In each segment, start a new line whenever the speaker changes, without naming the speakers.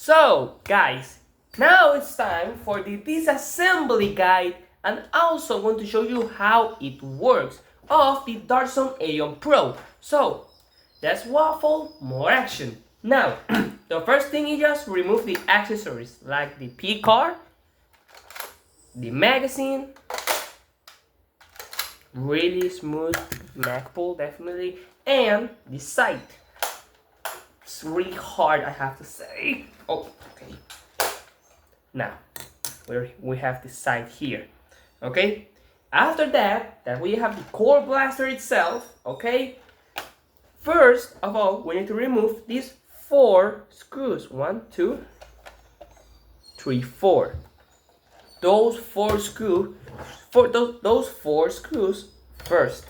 So guys, now it's time for the disassembly guide, and also want to show you how it works of the Darkzone Aeon Pro. So let's waffle more action. Now the first thing is just remove the accessories like the P card, the magazine, really smooth mag pull definitely, and the sight. It's really hard, I have to say. Oh, okay. Now we have the sight here. Okay. After that we have the core blaster itself. Okay. First of all, we need to remove these 4 screws. 1, 2, 3, 4. Those 4 screws. Those 4 screws first.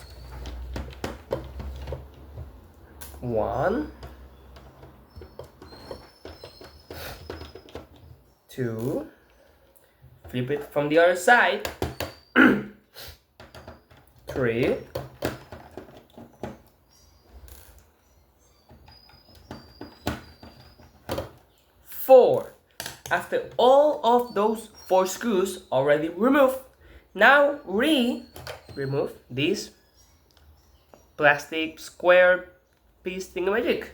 1, 2. Flip it from the other side. 3. 4. After all of those 4 screws already removed, now remove this plastic square piece thingamajig.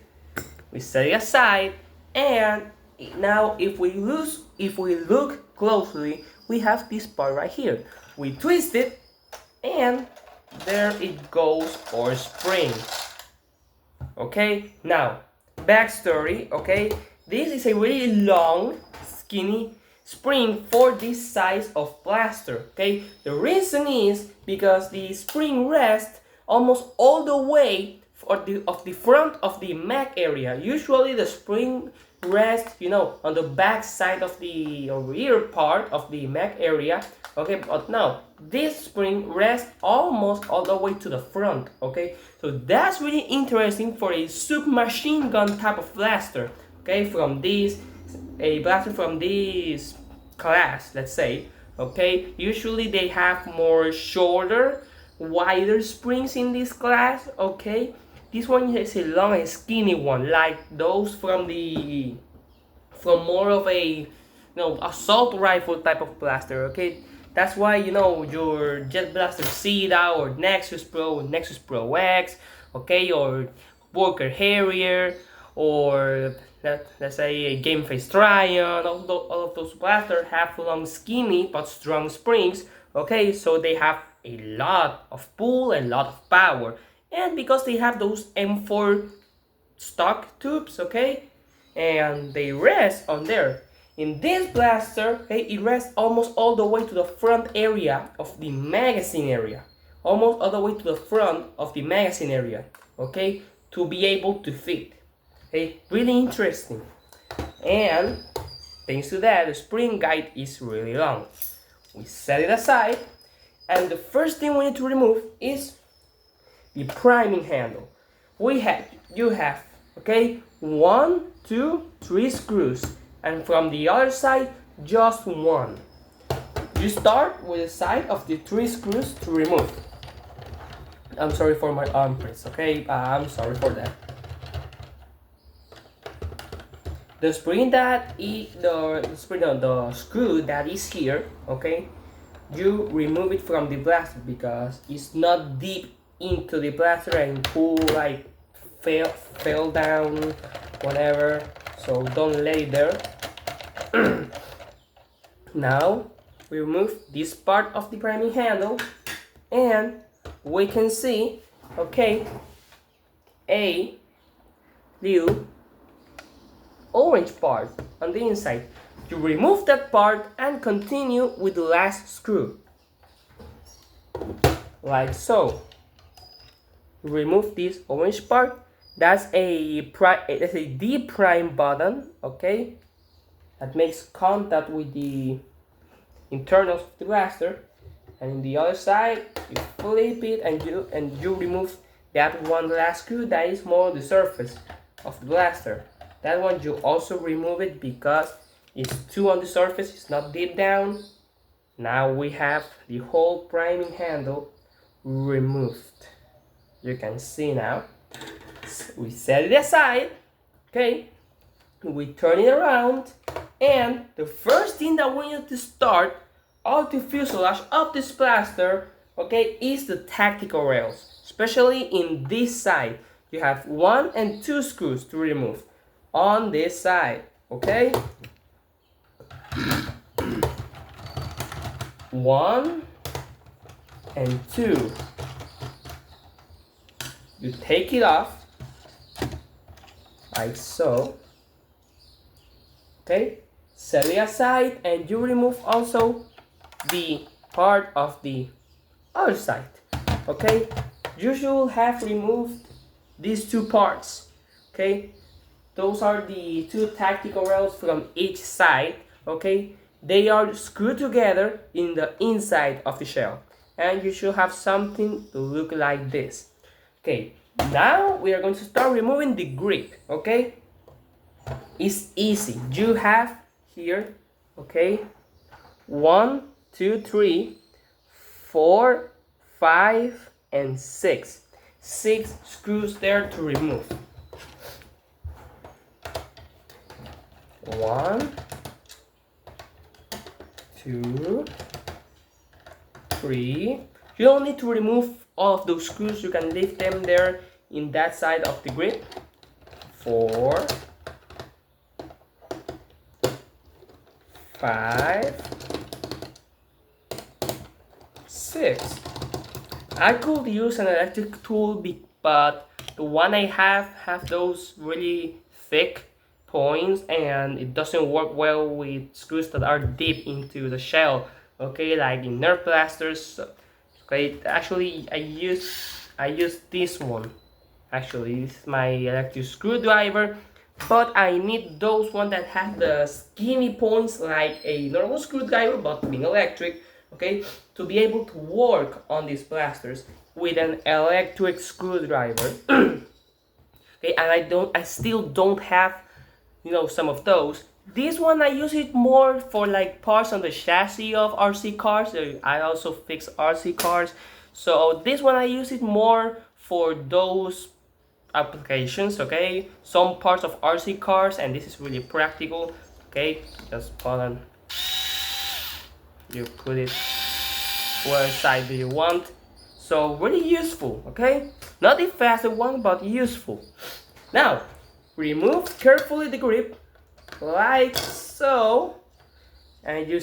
We set it aside, and now if we look closely, we have this part right here. We twist it, and there it goes, our spring. Okay, now backstory. Okay, this is a really long, skinny spring for this size of blaster. Okay, the reason is because the spring rests almost all the way of the front of the mag area. Usually the spring rests, on the back side of the rear part of the mag area. Okay, but now this spring rests almost all the way to the front. Okay, so that's really interesting for a submachine gun type of blaster. Okay, a blaster from this class, let's say. Okay, usually they have more shorter, wider springs in this class. Okay, this one is a long and skinny one, like those from more of a assault rifle type of blaster. Okay, that's why your Jet Blaster Zeta or Nexus Pro X, okay, or Walker Harrier, or let's say a Game Face Tryon. All of those blasters have long, skinny but strong springs. Okay, so they have a lot of pull and a lot of power, and because they have those M4 stock tubes, okay, and they rest on there. In this blaster, okay, it rests almost all the way to the front area of the magazine area. Almost all the way to the front of the magazine area, okay, to be able to fit. Okay, really interesting. And thanks to that, the spring guide is really long. We set it aside, and the first thing we need to remove is the priming handle. You have, okay, 1, 2, 3 screws, and from the other side, just 1. You start with the side of the 3 screws to remove. I'm sorry for my arm press, okay? I'm sorry for that. The screw that is here, okay, you remove it from the blaster because it's not deep into the blaster and pull like fell down, whatever. So don't let it there. Now we remove this part of the priming handle, and we can see, okay, a little orange part on the inside. You remove that part and continue with the last screw, like so. Remove this orange part. That's a D prime button, okay, that makes contact with the internals of the blaster. And in the other side, you flip it and you remove that one last screw that is more on the surface of the blaster. That one you also remove it because it's too on the surface, it's not deep down. Now we have the whole priming handle removed. You can see now. We set it aside, okay? we turn it around, and the first thing that we need to start of the fuselage of this blaster, okay, is the tactical rails, especially in this side. You have 1 and 2 screws to remove on this side, okay? 1 and 2. You take it off like so, okay? Set it aside, and you remove also the part of the other side, okay? You should have removed these 2 parts, okay? Those are the 2 tactical rails from each side, okay? They are screwed together in the inside of the shell, and you should have something to look like this. Okay, now we are going to start removing the grip, okay? It's easy. You have here, okay, 1, 2, 3, 4, 5, and 6. 6 screws there to remove. 1, 2, 3. You don't need to remove all of those screws. You can leave them there in that side of the grip. 4, 5, 6. I could use an electric tool, but the one I have those really thick points, and it doesn't work well with screws that are deep into the shell, okay, like in Nerf blasters. Okay, actually I use this one. Actually, this is my electric screwdriver, but I need those ones that have the skinny points like a normal screwdriver but being electric, okay, to be able to work on these blasters with an electric screwdriver. Okay, and I still don't have, you know, some of those. This one I use it more for like parts on the chassis of RC cars. I also fix RC cars, so this one I use it more for those applications, okay? Some parts of RC cars, and this is really practical, okay? Just put on, you put it where side do you want. So really useful, okay? Not the faster one, but useful. Now, remove carefully the grip, like so, and you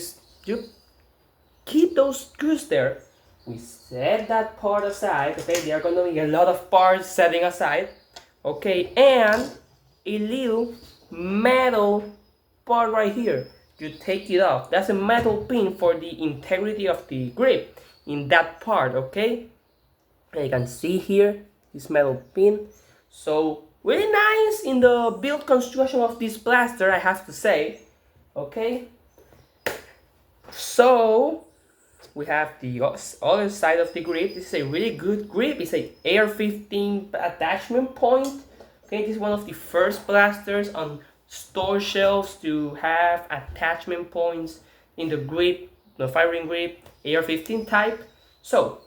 keep those screws there. We set that part aside, okay? There are going to be a lot of parts setting aside, okay? And a little metal part right here. You take it off. That's a metal pin for the integrity of the grip in that part, okay? And you can see here this metal pin. So really nice in the build construction of this blaster, I have to say, okay? So we have the other side of the grip. This is a really good grip. It's a AR-15 attachment point. Okay, this is one of the first blasters on store shelves to have attachment points in the grip, the firing grip, AR-15 type. So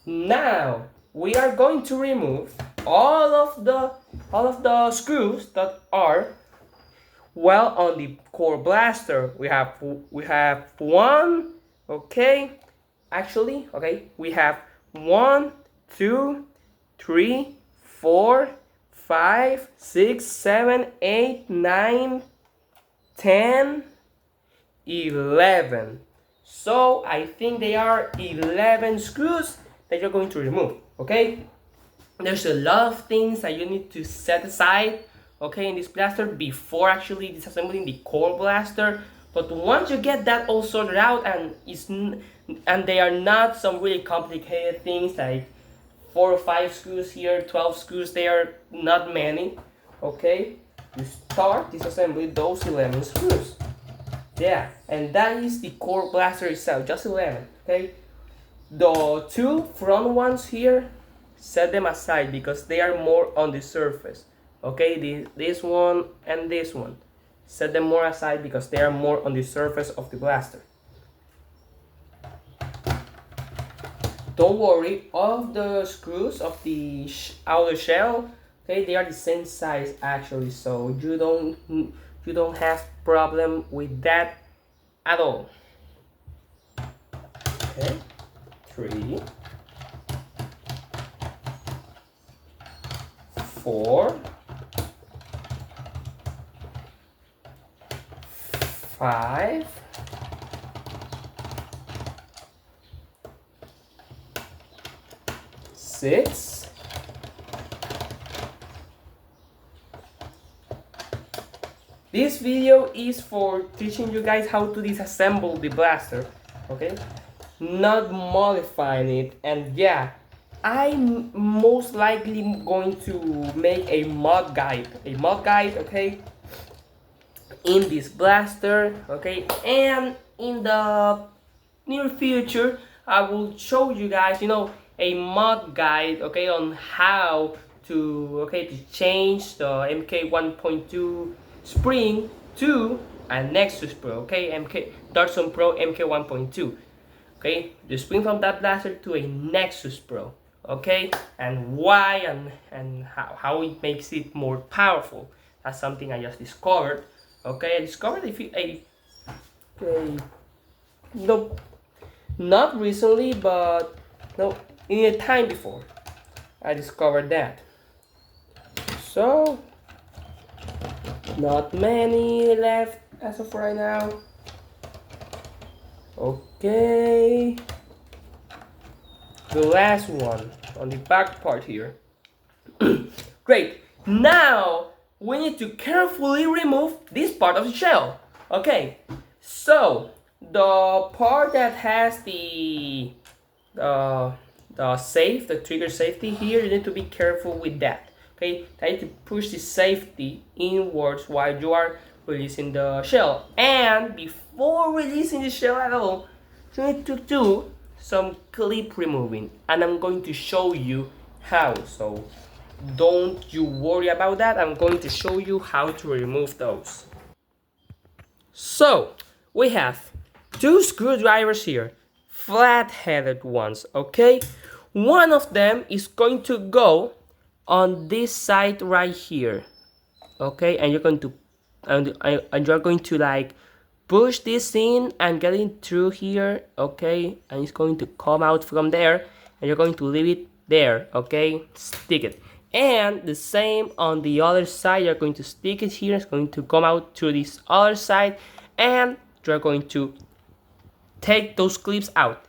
now we are going to remove all of the screws that are, well, on the core blaster. We have one, okay, actually, okay, we have 1, 2, 3, 4, 5, 6, 7, 8, 9, 10, 11. So I think they are 11 screws that you're going to remove, okay? There's a lot of things that you need to set aside, okay, in this blaster before actually disassembling the core blaster. But once you get that all sorted out, and they are not some really complicated things like 4 or 5 screws here, 12 screws, they are not many, okay? You start disassembling those 11 screws. Yeah, and that is the core blaster itself, just 11, okay? The 2 front ones here, set them aside because they are more on the surface, okay? This one and this one, set them more aside because they are more on the surface of the blaster. Don't worry, all of the screws of the outer shell, Okay, they are the same size actually, so you don't have problem with that at all. Okay, 3, 4, 5, 6, this video is for teaching you guys how to disassemble the blaster, okay? Not modifying it. And yeah, I'm most likely going to make a mod guide, okay, in this blaster, okay? And in the near future, I will show you guys, a mod guide, okay, on how to change the MK 1.2 spring to a Nexus Pro, okay, MK Darkson Pro MK 1.2, okay, the spring from that blaster to a Nexus Pro, okay, and why and how it makes it more powerful. That's something I just discovered, okay. I discovered a no, not recently, but no, in a time before I discovered that. So not many left as of right now. Okay, the last one on the back part here. Great, now we need to carefully remove this part of the shell. Okay, so the part that has the trigger safety here, you need to be careful with that. Okay, I need to push the safety inwards while you are releasing the shell. And before releasing the shell at all, you need to do some clip removing, and I'm going to show you how. So don't you worry about that. I'm going to show you how to remove those. So we have 2 screwdrivers here, flat-headed ones, okay? One of them is going to go on this side right here, okay? And you're going to and you're going to like push this in and get it through here, okay? And it's going to come out from there, and you're going to leave it there, okay? Stick it. And the same on the other side, you're going to stick it here. It's going to come out through this other side, and you're going to take those clips out.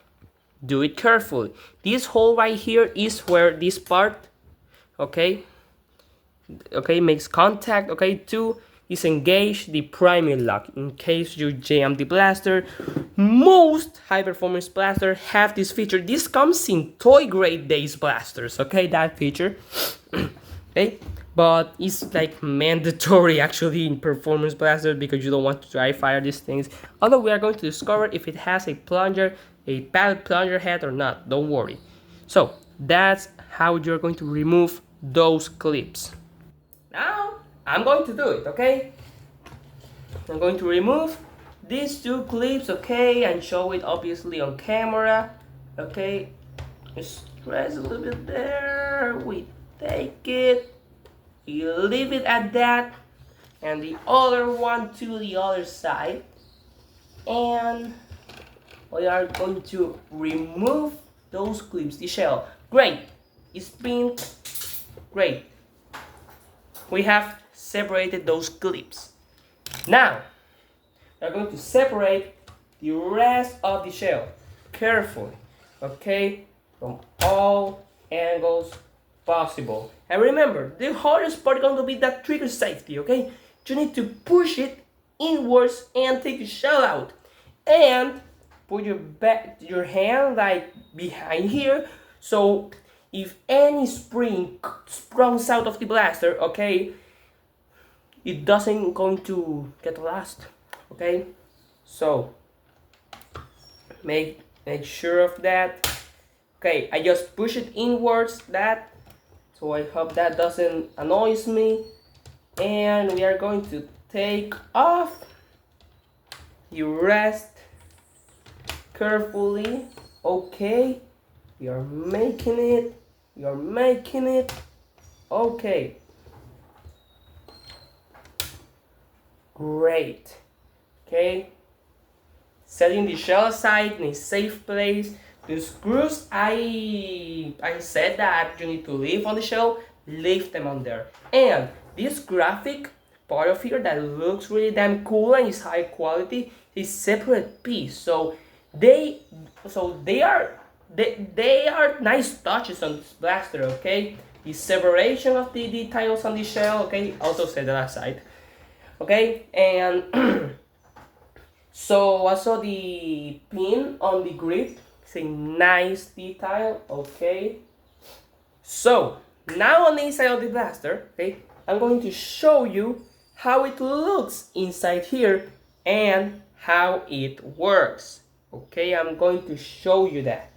Do it carefully. This hole right here is where this part, okay, makes contact, okay, to disengage the primary lock in case you jam the blaster. Most high performance blasters have this feature. This comes in toy grade days blasters, okay, that feature. Okay, but it's like mandatory actually in performance blasters because you don't want to dry fire these things. Although we are going to discover if it has a plunger, a padded plunger head or not, don't worry. So that's how you're going to remove those clips. Now I'm going to do it, okay? I'm going to remove these 2 clips, okay, and show it obviously on camera, okay? Just press a little bit there, we take it, we leave it at that, and the other one to the other side, and we are going to remove those clips, the shell. Great, it's been great. We have separated those clips. Now, we're going to separate the rest of the shell carefully, okay, from all angles possible. And remember, the hardest part is going to be that trigger safety, okay? You need to push it inwards and take the shell out. And put your hand like behind here, so if any spring sprungs out of the blaster, okay, it doesn't going to get lost, okay? So make sure of that. Okay, I just push it inwards, that, so I hope that doesn't annoys me. And we are going to take off the rest carefully, okay? We are making it, okay. Great. Okay. Setting the shell aside in a safe place. The screws, I said that you need to leave on the shell, leave them on there. And this graphic part of here that looks really damn cool and is high quality is separate piece. So they are nice touches on this blaster, okay? The separation of the details on the shell, okay? Also set that aside. Okay, and so also the pin on the grip is a nice detail, okay? So now on the inside of the blaster, okay, I'm going to show you how it looks inside here and how it works. Okay, I'm going to show you that.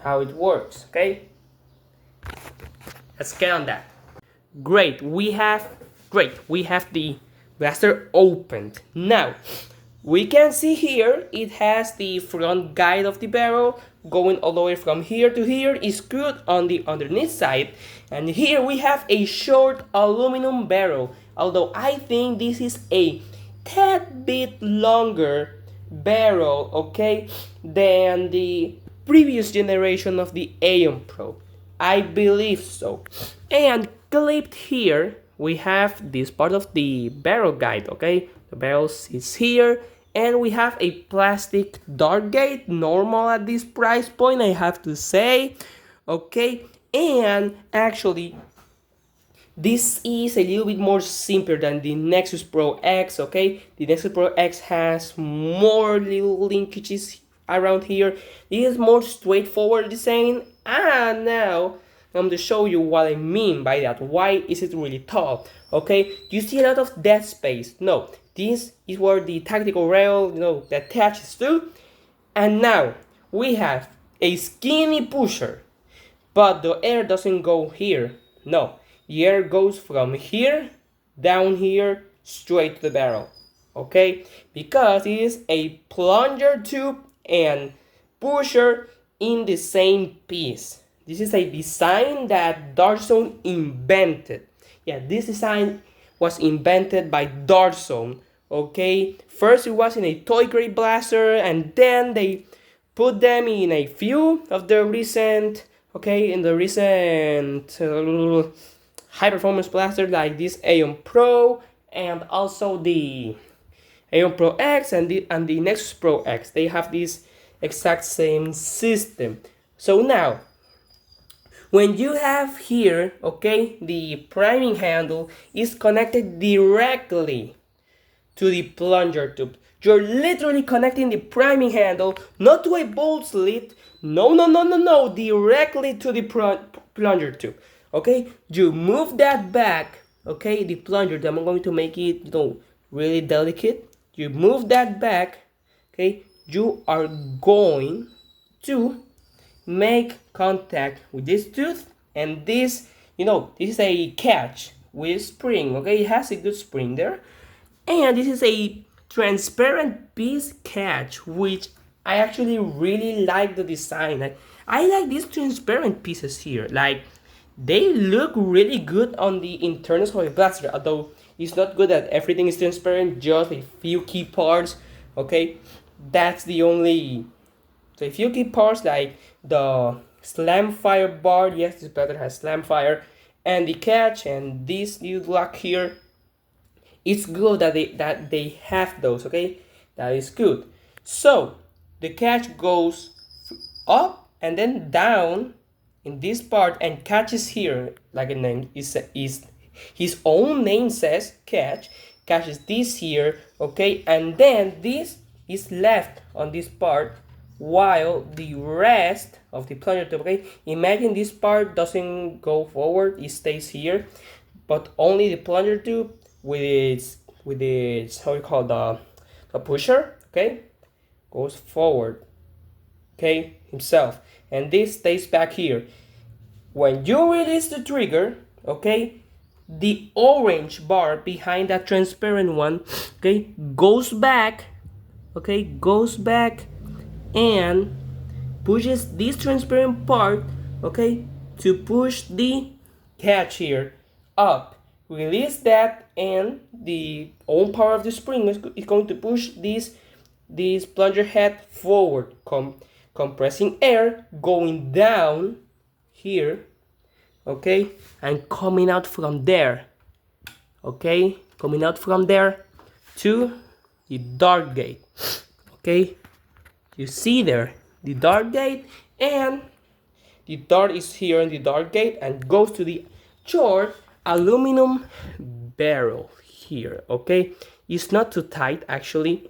How it works, okay? Let's get on that. Great, we have the blaster opened. Now, we can see here it has the front guide of the barrel going all the way from here to here, is screwed on the underneath side, and here we have a short aluminum barrel, although I think this is a tad bit longer barrel, okay, than the previous generation of the Aeon Pro. I believe so. And clipped here we have this part of the barrel guide, okay? The barrel is here, and we have a plastic dart gate, normal at this price point, I have to say, okay? And actually, this is a little bit more simpler than the Nexus Pro X, okay? The Nexus Pro X has more little linkages around here. This is more straightforward design, and now I'm going to show you what I mean by that. Why is it really tall? Okay, you see a lot of dead space. No, this is where the tactical rail, attaches to. And now we have a skinny pusher, but the air doesn't go here. No, the air goes from here down here straight to the barrel. Okay, because it is a plunger tube and pusher in the same piece. This is a design that Dartzone invented. Yeah, this design was invented by Dartzone. Okay, first it was in a toy grade blaster, and then they put them in a few of the recent, high performance blasters like this Aeon Pro, and also the Aeon Pro X and the Nexus Pro X. They have this exact same system. So now, when you have here, okay, the priming handle is connected directly to the plunger tube. You're literally connecting the priming handle, not to a bolt slit, no, directly to the plunger tube, okay? You move that back, okay, the plunger, I'm going to make it, really delicate. You move that back, okay, you are going to make contact with this tooth, and this, this is a catch with spring, okay? It has a good spring there, and this is a transparent piece catch, which I actually really like the design. I like these transparent pieces here. Like, they look really good on the internals of the blaster, although it's not good that everything is transparent, just a few key parts, okay? That's the only, so a few key parts like the slam fire bar, yes, this blaster has slam fire, and the catch, and this little lock here. It's good that they have those, okay? That is good. So the catch goes up and then down in this part and catches here, like a name is his own name says, catches this here, okay? And then this is left on this part while the rest of the plunger tube, okay? Imagine this part doesn't go forward, it stays here, but only the plunger tube with its how you call the pusher, okay, goes forward, okay, himself, and this stays back here. When you release the trigger, okay, the orange bar behind that transparent one, okay, goes back, and pushes this transparent part, okay, to push the catch here up. release that, and the own power of the spring is going to push this plunger head forward, compressing air, going down here, okay, and coming out from there, okay, coming out from there to the dart gate, okay. You see there the dart gate, and the dart is here in the dart gate and goes to the short aluminum barrel here, okay. It's not too tight actually,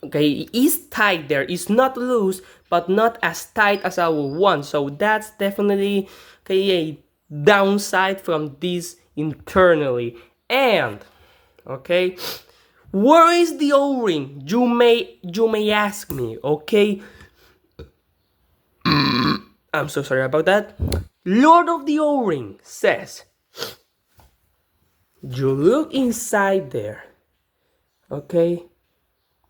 okay. It is tight there, it's not loose, but not as tight as I would want, so that's definitely, okay, a downside from this internally. And okay, where is the O-ring, you may ask me, okay. I'm so sorry about that. Lord of the O-ring says, you look inside there, okay,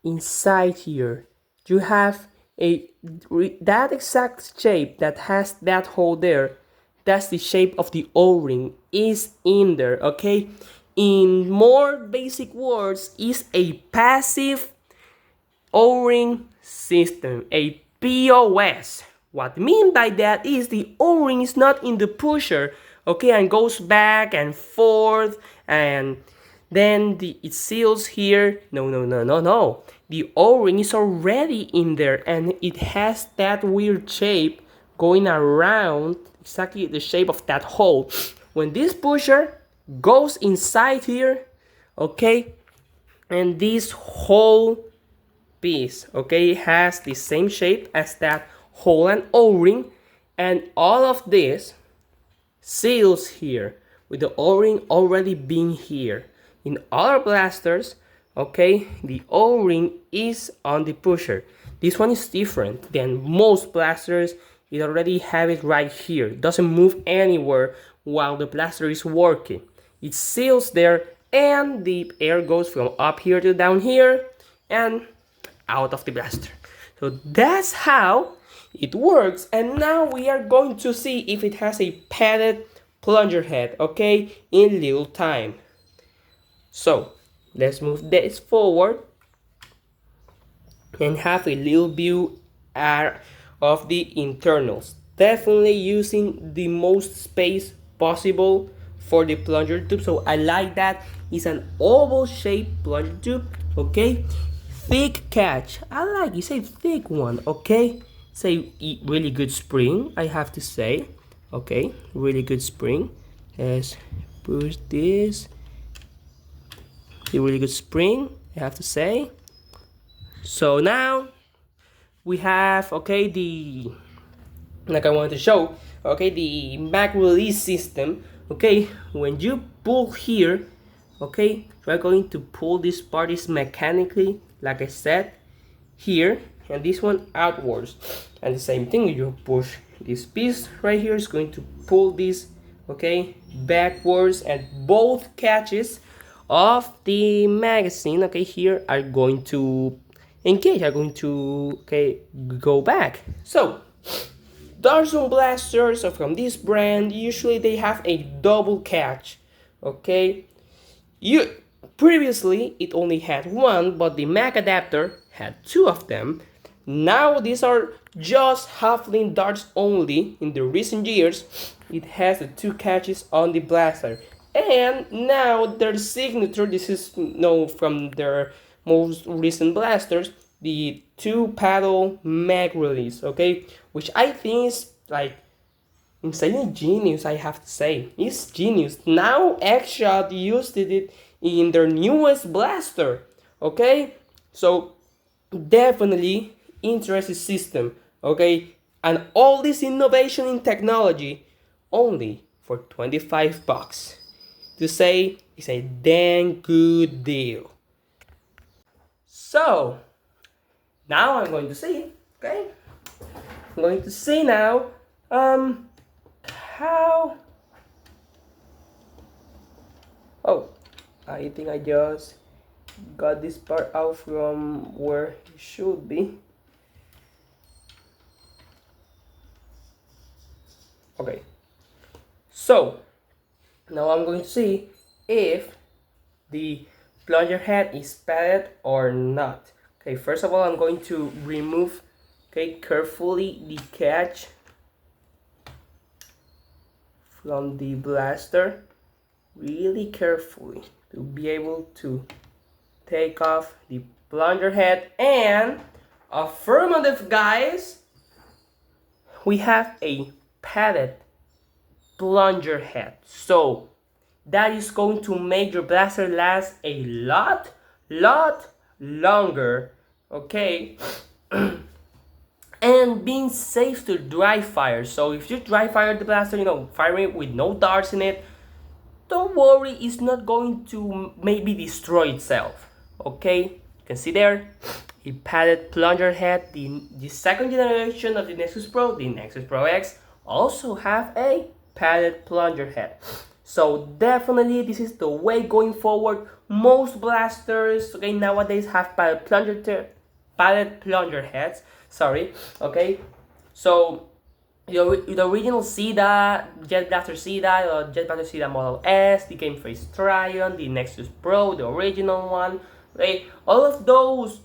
inside here, you have that exact shape that has that hole there. That's the shape of the O-ring is in there, okay. In more basic words, is a passive O-ring system, a POS. What I mean by that is the O-ring is not in the pusher, okay, and goes back and forth, and then it seals here. No, no, no, no, no. The O-ring is already in there, and it has that weird shape going around, exactly the shape of that hole. When this pusher goes inside here, okay, and this whole piece, okay, has the same shape as that hole and O-ring, and all of this seals here with the O-ring already being here. In other blasters, okay, the O-ring is on the pusher. This one is different than most blasters. It already have it right here. It doesn't move anywhere while the blaster is working. It seals there, and the air goes from up here to down here and out of the blaster. So that's how it works, and now we are going to see if it has a padded plunger head, okay, in little time. So let's move this forward and have a little view of the internals. Definitely using the most space possible for the plunger tube, so I like that. It's an oval shaped plunger tube, okay. Thick catch, I like it's a thick one, okay. It's a really good spring, I have to say, okay, really good spring. Let's push this, a really good spring, I have to say. So now we have, okay, the, like I wanted to show, okay, the mag release system, okay. When you pull here, okay, we're going to pull this part is mechanically, like I said, here, and this one outwards, and the same thing, you push this piece right here is going to pull this, okay, backwards, and both catches of the magazine, okay, here are going to engage, are going to, okay, go back. So Darzone blasters from this brand, usually they have a double catch, okay. Previously it only had one, but the mag adapter had two of them. Now these are just halfling darts only. In the recent years, it has the two catches on the blaster, and now their signature, this is from their most recent blasters, the two paddle mag release, okay, which I think is like insanely genius, I have to say. It's genius. Now X-Shot used it in their newest blaster, okay. So definitely interesting system, okay, and all this innovation in technology only for 25 bucks. To say it's a dang good deal. So now I'm going to see, okay, I'm going to see now how, oh, I think I just got this part out from where it should be. Okay, so now I'm going to see if the plunger head is padded or not. Okay, first of all, I'm going to remove, okay, carefully the catch from the blaster, really carefully, to be able to take off the plunger head. And affirmative, guys, we have a padded plunger head, so that is going to make your blaster last a lot longer, okay? And being safe to dry fire. So if you dry fire the blaster, you know, firing it with no darts in it, don't worry, it's not going to maybe destroy itself, okay? You can see there a padded plunger head. The second generation of the Nexus Pro, the Nexus Pro X, also have a padded plunger head. So definitely this is the way going forward. Most blasters, okay, nowadays have padded plunger heads. Sorry, okay. So the original SIDA, Jet Blaster SIDA, or Jet Blaster SIDA Model S, the Game Face Trion, the Nexus Pro, the original one, okay, all of those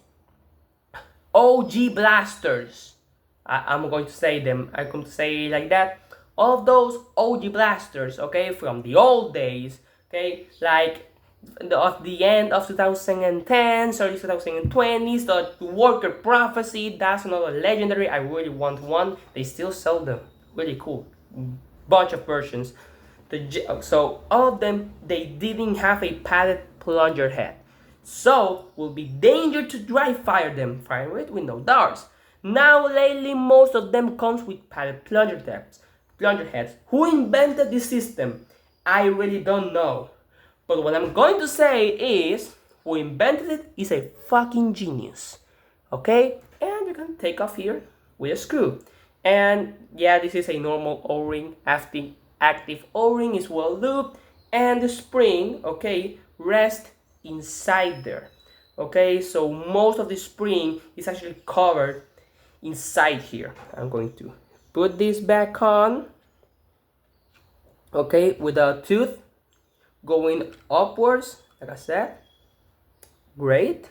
OG blasters, I'm going to say them, I'm going to say it like that, all of those OG blasters, okay, from the old days, okay, like of the end of 2010s, early 2020s, the Worker Prophecy, that's another legendary. I really want one. They still sell them. Really cool. Bunch of versions. So all of them, they didn't have a padded plunger head. So will be danger to dry fire them, fire it with no darts. Now lately most of them comes with padded plunger heads. Who invented this system? I really don't know. But what I'm going to say is, who invented it is a fucking genius. Okay? And you can take off here with a screw. And yeah, this is a normal O-ring. Active O-ring is well looped. And the spring, okay, rests inside there. Okay, so most of the spring is actually covered inside here. I'm going to put this back on. Okay, with a tooth going upwards, like I said. Great.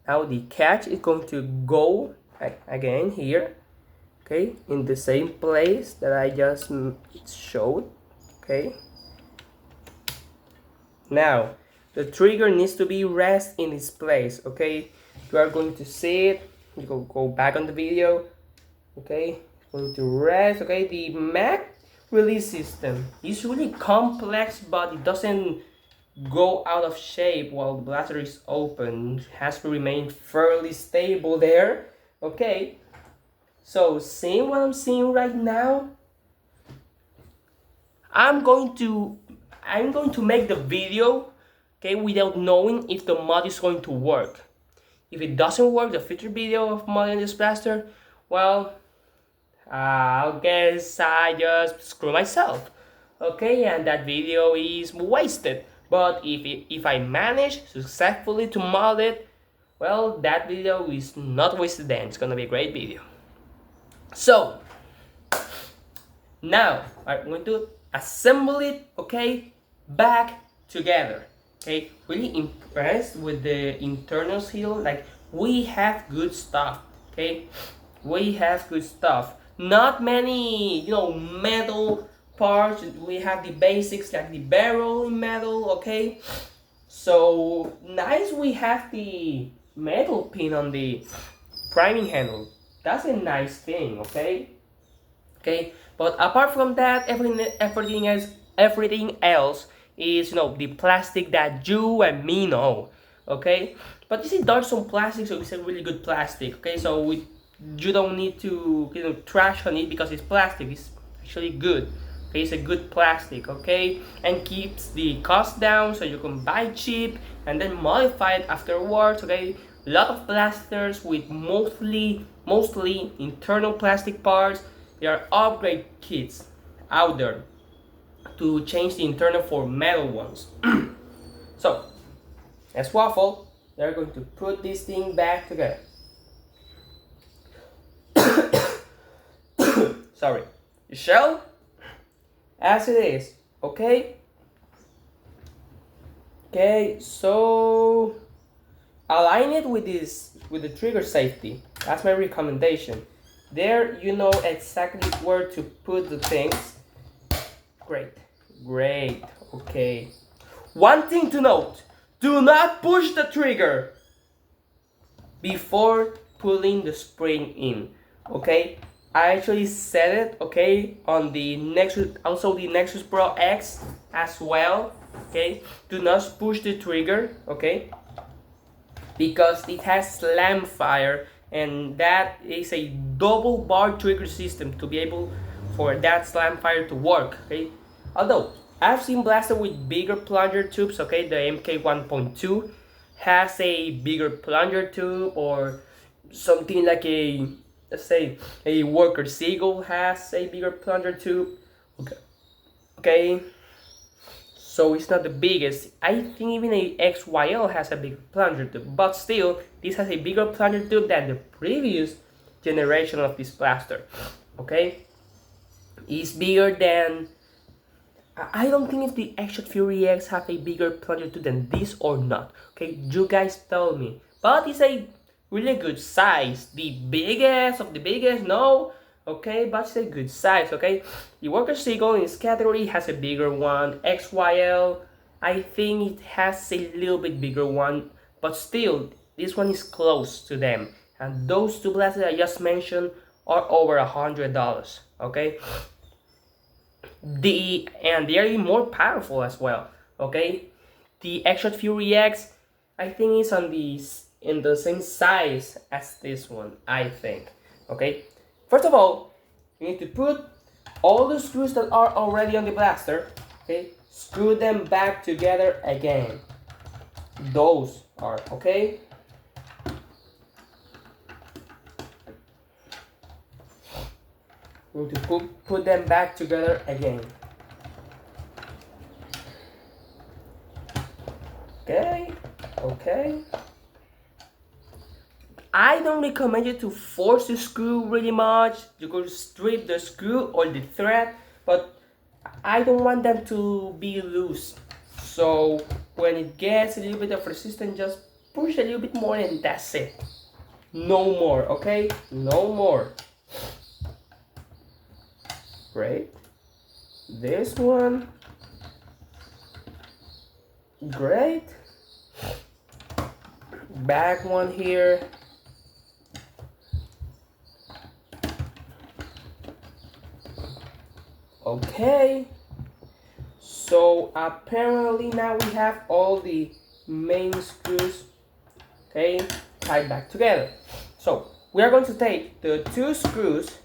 Now the catch is going to go again here, okay, in the same place that I just showed, okay. Now the trigger needs to be rest in its place, okay. You are going to see it. You go back on the video, okay. It's going to rest, okay. The Mac release system is really complex, but it doesn't go out of shape while the blaster is open. It has to remain fairly stable there, okay. So seeing what I'm seeing right now, I'm going to make the video, okay, without knowing if the mod is going to work. If it doesn't work, the future video of modding this blaster, well, I guess I just screw myself, okay, and that video is wasted. But if I manage successfully to mod it, well, that video is not wasted then. It's gonna be a great video. So now I'm going to assemble it, okay, back together. Okay, really impressed with the internals here. Like, we have good stuff, okay, we have good stuff. Not many, you know, metal parts. We have the basics like the barrel in metal, okay. So nice. We have the metal pin on the priming handle. That's a nice thing, okay. Okay, but apart from that, everything else is, you know, the plastic that you and me know, okay. But you see, there's some plastic, so it's a really good plastic, okay. So you don't need to, you know, trash on it because it's plastic. It's actually good. Okay, it's a good plastic, okay, and keeps the cost down, so you can buy cheap and then modify it afterwards, okay. A lot of blasters with mostly internal plastic parts. There are upgrade kits out there to change the internal for metal ones. So let's waffle. They're going to put this thing back together. Sorry. Shell as it is, okay. Okay, so align it with the trigger safety. That's my recommendation. There you know exactly where to put the things. Great, great, okay. One thing to note, do not push the trigger before pulling the spring in, okay? I actually set it, okay, on the Nexus, also the Nexus Pro X as well, okay? Do not push the trigger, okay? Because it has slam fire, and that is a double bar trigger system to be able for that slam fire to work, okay? Although I've seen blaster with bigger plunger tubes, okay, the MK 1.2 has a bigger plunger tube, or something like a, let's say, a Worker Seagull has a bigger plunger tube, okay, okay. So it's not the biggest. I think even a XYL has a bigger plunger tube, but still, this has a bigger plunger tube than the previous generation of this blaster, okay? It's bigger than, I don't think if the Action Fury X have a bigger plunger tube than this or not, okay? You guys tell me. But it's a really good size. The biggest of the biggest, no, okay, but it's a good size, okay? The Worker Seagull in its category has a bigger one. XYL, I think it has a little bit bigger one, but still, this one is close to them. And those two blasters I just mentioned are over $100, okay? And they are more powerful as well, okay? The Action Fury X, I think is in the same size as this one, I think, okay? First of all, you need to put all the screws that are already on the blaster, okay? Screw them back together again. Those are, okay? You need to put them back together again. Okay, okay. I don't recommend you to force the screw really much. You could strip the screw or the thread, but I don't want them to be loose. So when it gets a little bit of resistance, just push a little bit more and that's it. No more, okay? No more. Great. This one. Great. Back one here. Okay, so apparently now we have all the main screws, okay, tied back together. So we are going to take the two screws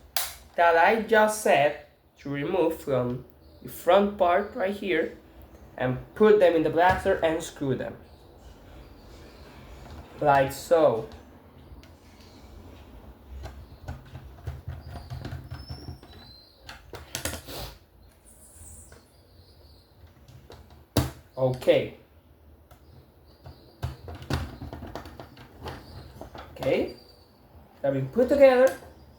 that I just said to remove from the front part right here and put them in the blaster and screw them like so. Okay. Okay. Have been put together.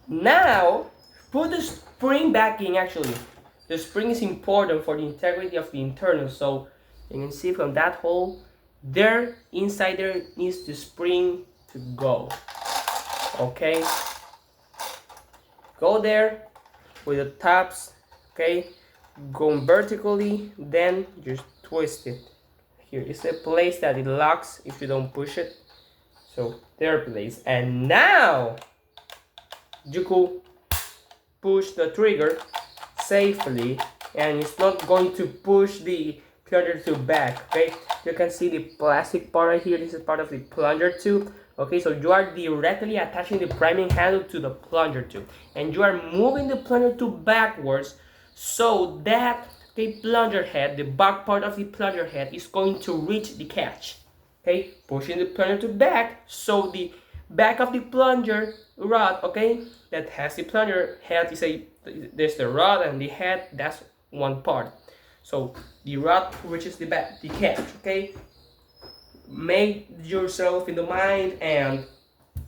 Now, put the spring back in actually. The spring is important for the integrity of the internal. So, you can see from that hole, there, inside there needs the spring to go. Okay. Go there with the tabs, okay, going vertically, then just twist it. Here is a place that it locks if you don't push it. So there place. And now you could push the trigger safely and it's not going to push the plunger tube back, okay? You can see the plastic part right here. This is part of the plunger tube. Okay, so you are directly attaching the priming handle to the plunger tube and you are moving the plunger tube backwards so that the plunger head, the back part of the plunger head, is going to reach the catch. Okay, pushing the plunger tube back so the back of the plunger rod, okay, that has the plunger head is there's the rod and the head, that's one part. So the rod reaches the back, the catch, okay? Make yourself in the mind and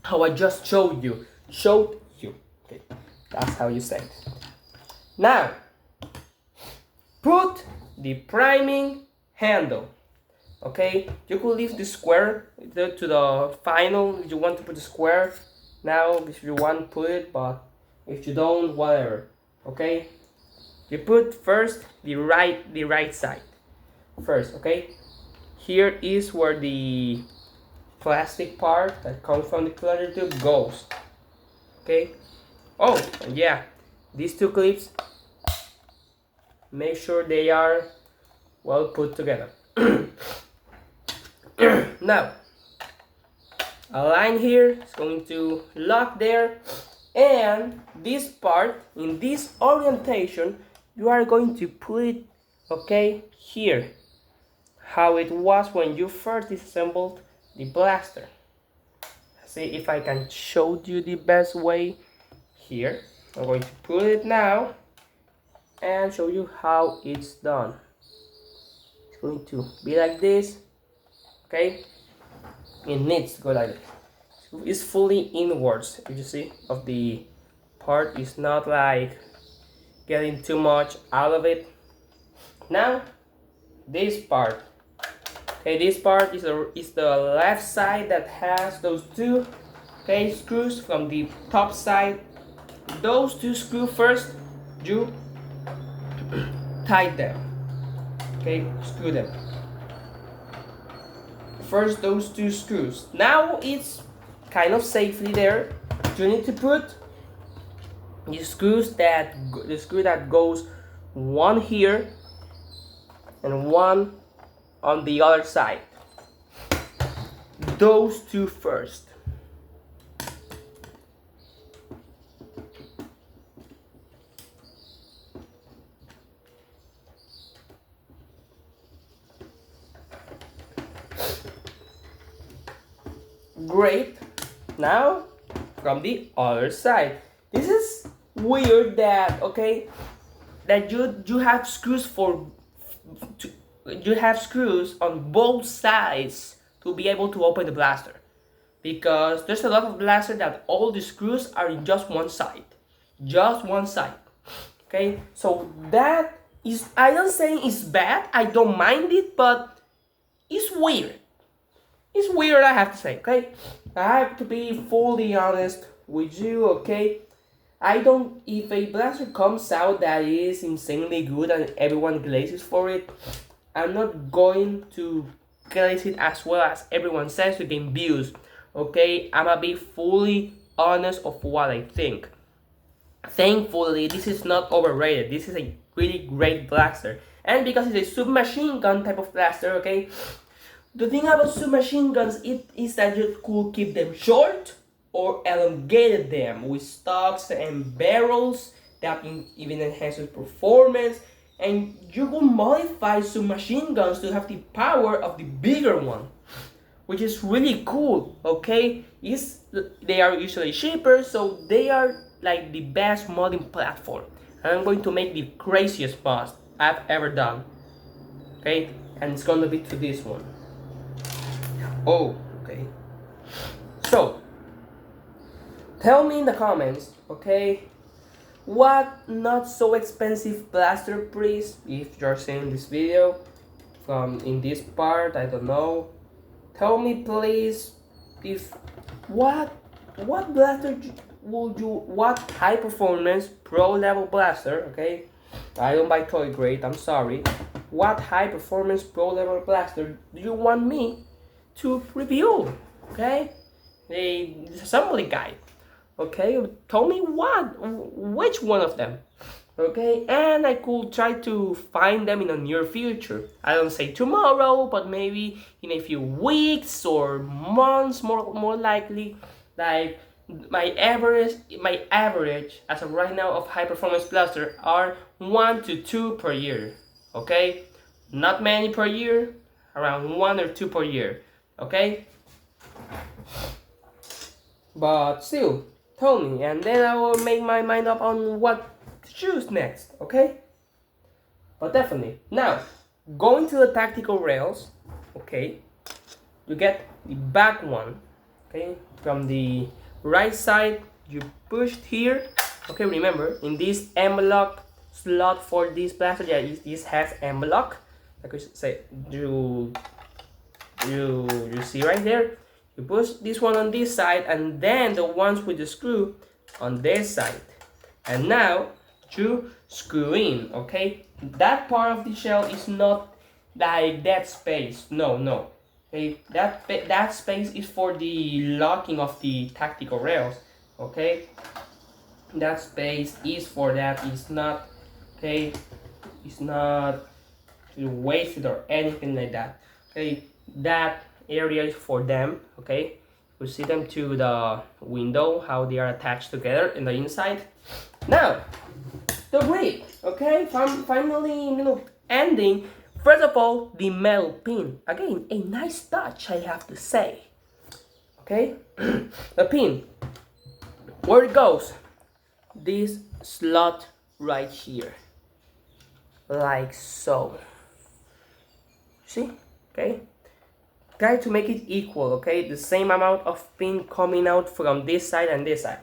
how I just showed you. Okay, that's how you say it. Now, put the priming handle Okay, you could leave the square to the final if you want to put the square now, if you want put it, but if you don't, whatever. Okay, you put first the right side first. Okay, here is where the plastic part that comes from the clutter tube goes. Okay, oh and yeah, these two clips, make sure they are well put together. Now a line here is going to lock there, and this part in this orientation you are going to put it, okay, here, how it was when you first disassembled the blaster. See if I can show you the best way. Here I'm going to put it now and show you how it's done. It's going to be like this. Okay, it needs to go like this. It's fully inwards, if you see, of the part. Is not like getting too much out of it. Now this part, okay, this part is the left side that has those two, okay, screws from the top side. Those two screws first, you tight them, okay, screw them first, those two screws. Now it's kind of safely there. You need to put the screw that goes one here and one on the other side. Those two first. Great. Now from the other side. This is weird that, okay, that you have screws you have screws on both sides to be able to open the blaster, because there's a lot of blaster that all the screws are in just one side. Okay, so that is, I don't say it's bad, I don't mind it, but it's weird. It's weird, I have to say, okay? I have to be fully honest with you, okay? I don't, if a blaster comes out that is insanely good and everyone glazes for it, I'm not going to glaze it as well as everyone says to gain views, okay? I'm gonna be fully honest of what I think. Thankfully, this is not overrated. This is a really great blaster. And because it's a submachine gun type of blaster, okay? The thing about submachine guns is that you could keep them short or elongated them with stocks and barrels that even enhances performance, and you could modify submachine guns to have the power of the bigger one, which is really cool, okay? They are usually cheaper, so they are like the best modding platform. And I'm going to make the craziest boss I've ever done, okay? And it's gonna be to this one. Oh, okay. So, tell me in the comments, okay, what not so expensive blaster piece, if you're seeing this video from in this part, I don't know. Tell me please, if what blaster would you, what high performance pro level blaster, okay? I don't buy toy grade, I'm sorry. What high performance pro level blaster do you want me to review, okay? A disassembly guide, okay? Tell me which one of them, okay? And I could try to find them in the near future. I don't say tomorrow, but maybe in a few weeks or months, more likely. Like my average as of right now of high performance blaster are 1 to 2 per year, okay? Not many per year, around 1 or 2 per year. Okay, but still, tell me, and then I will make my mind up on what to choose next, okay? But definitely, now, going to the tactical rails, okay, you get the back one, okay, from the right side, you pushed here, okay, remember, in this M-lock slot for this blaster, yeah, this has M-lock, like I say, you you see right there, you push this one on this side and then the ones with the screw on this side, and now you screw in. Okay, that part of the shell is not like that space, no. Okay, that space is for the locking of the tactical rails. Okay, that space is for that. It's not, okay, it's not wasted or anything like that. Okay, that area is for them. Okay, you see them to the window, how they are attached together in the inside. Now the grip. Okay, finally, ending. First of all, the metal pin. Again, a nice touch, I have to say. Okay, the pin, where it goes, this slot right here, like so. See? Okay, try to make it equal. Okay, the same amount of pin coming out from this side and this side.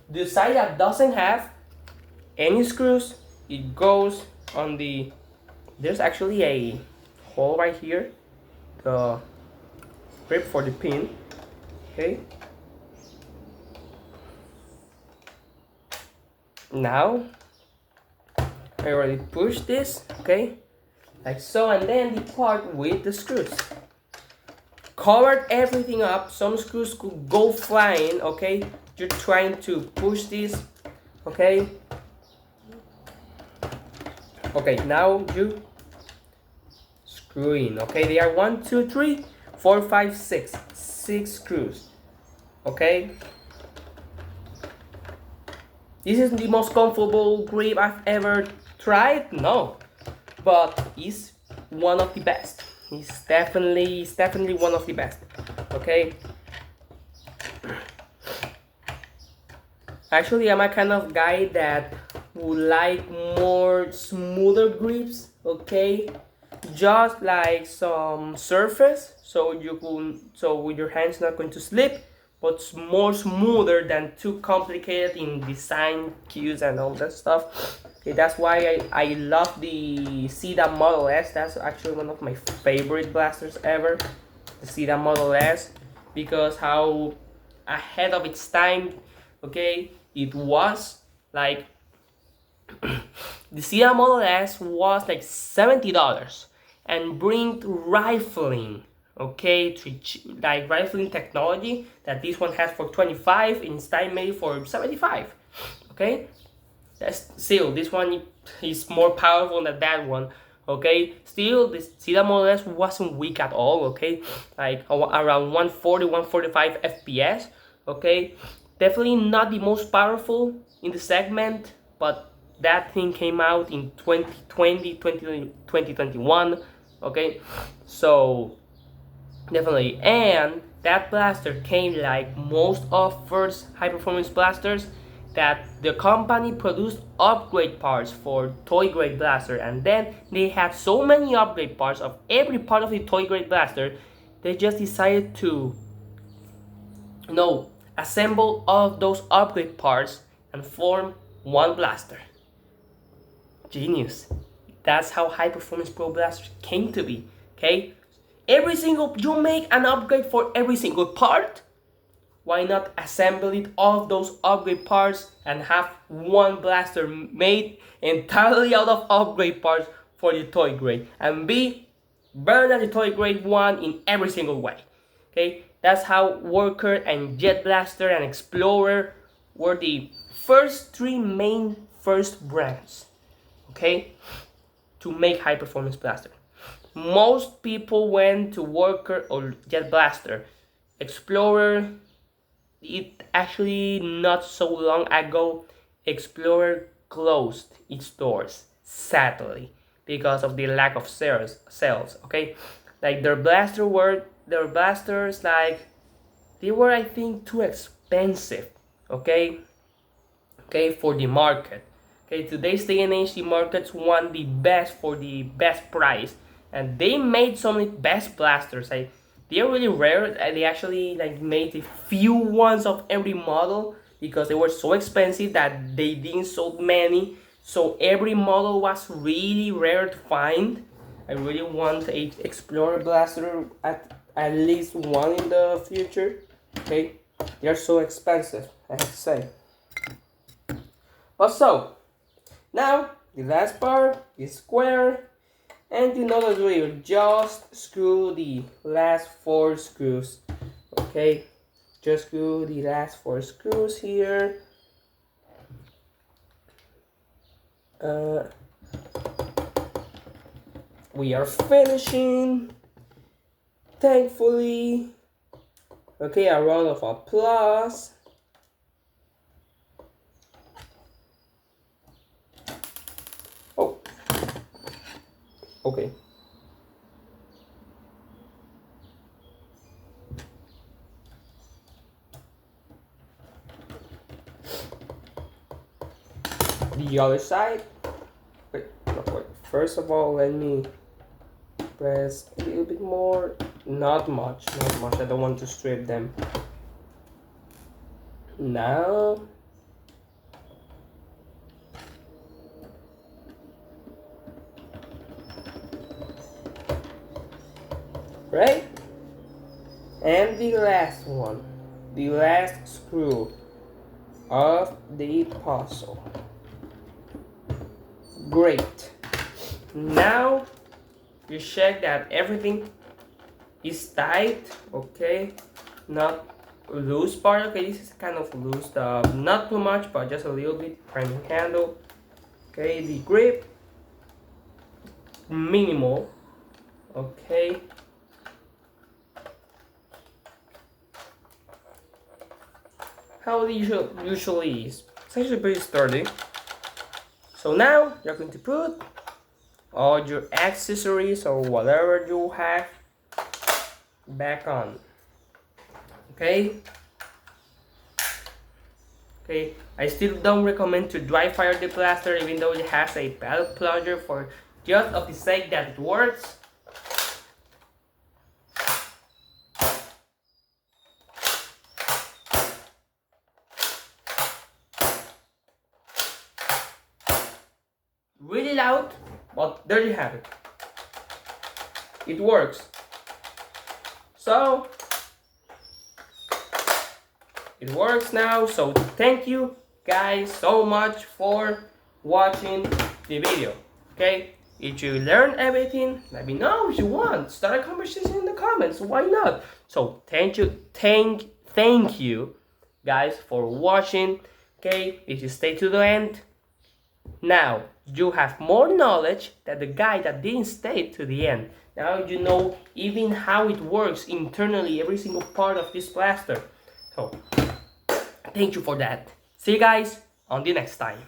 The side that doesn't have any screws, it goes on the, there's actually a hole right here, the grip for the pin. Okay, now I already pushed this, okay, like so, and then the part with the screws covered everything up. Some screws could go flying. Okay, you're trying to push this. Okay, now you screw in. Okay, they are 1 2 3 4 5 6 screws. Okay, this is the most comfortable grip I've ever tried, no, but it's one of the best. It's definitely one of the best. Okay, actually I'm a kind of guy that would like more smoother grips. Okay, just like some surface, so with your hands not going to slip, but more smoother than too complicated in design cues and all that stuff. Okay, that's why I love the CDA Model S. That's actually one of my favorite blasters ever, the CDA Model S, because how ahead of its time, okay, it was. Like the CDA Model S was like $70 and bring rifling, okay, like rifling technology that this one has for 25, in time made for 75. Okay, that's still, this one is more powerful than that one. Okay, still this CDA Model S wasn't weak at all. Okay, like around 140 145 FPS. Okay, definitely not the most powerful in the segment, but that thing came out in 2020 2021. Okay, so definitely. And that blaster came like most of first high performance blasters, that the company produced upgrade parts for toy grade blaster, and then they had so many upgrade parts of every part of the toy grade blaster, they just decided to assemble all of those upgrade parts and form one blaster. Genius. That's how high performance pro blasters came to be. Okay, you make an upgrade for every single part. Why not assemble it, all of those upgrade parts, and have one blaster made entirely out of upgrade parts for the toy grade, and be better than the toy grade one in every single way. Okay, that's how Worker and Jet Blaster and Explorer were the first three main first brands, okay, to make high performance blaster. Most people went to Worker or Jet Blaster. Explorer, it actually not so long ago, Explorer closed its doors, sadly, because of the lack of sales. Okay, like their blasters, like they were, I think, too expensive. Okay, for the market. Okay, today's day and age, the markets want the best for the best price, and they made some best blasters. They're really rare. They actually like made a few ones of every model because they were so expensive that they didn't sold many. So every model was really rare to find. I really want a Explorer blaster at least one in the future. Okay, they're so expensive, I have to say. But so, now the last part is square, and you know the drill. Just screw the last 4 screws. Okay, just screw the last 4 screws here. We are finishing, thankfully. Okay, a round of applause. Oh, okay. The other side. Wait, no, wait. First of all, let me press a little bit more. Not much, not much. I don't want to strip them. Now, right? And the last one, the last screw of the puzzle. Great. Now you check that everything is tight, okay? Not loose part, okay? This is kind of loose, not too much, but just a little bit. Priming handle, okay? The grip, minimal, okay? How it usually is. It's actually pretty sturdy. So now you're going to put all your accessories or whatever you have back on. Okay? Okay, I still don't recommend to dry fire the plaster even though it has a pallet plunger for just of the sake that it works. Really loud, but there you have it. It works. So it works now. So thank you guys so much for watching the video. Okay, if you learned everything, let me know if you want. Start a conversation in the comments. Why not? So thank you guys for watching. Okay, if you stay to the end, now you have more knowledge than the guy that didn't stay to the end. Now you know even how it works internally, every single part of this plaster. So thank you for that. See you guys on the next time.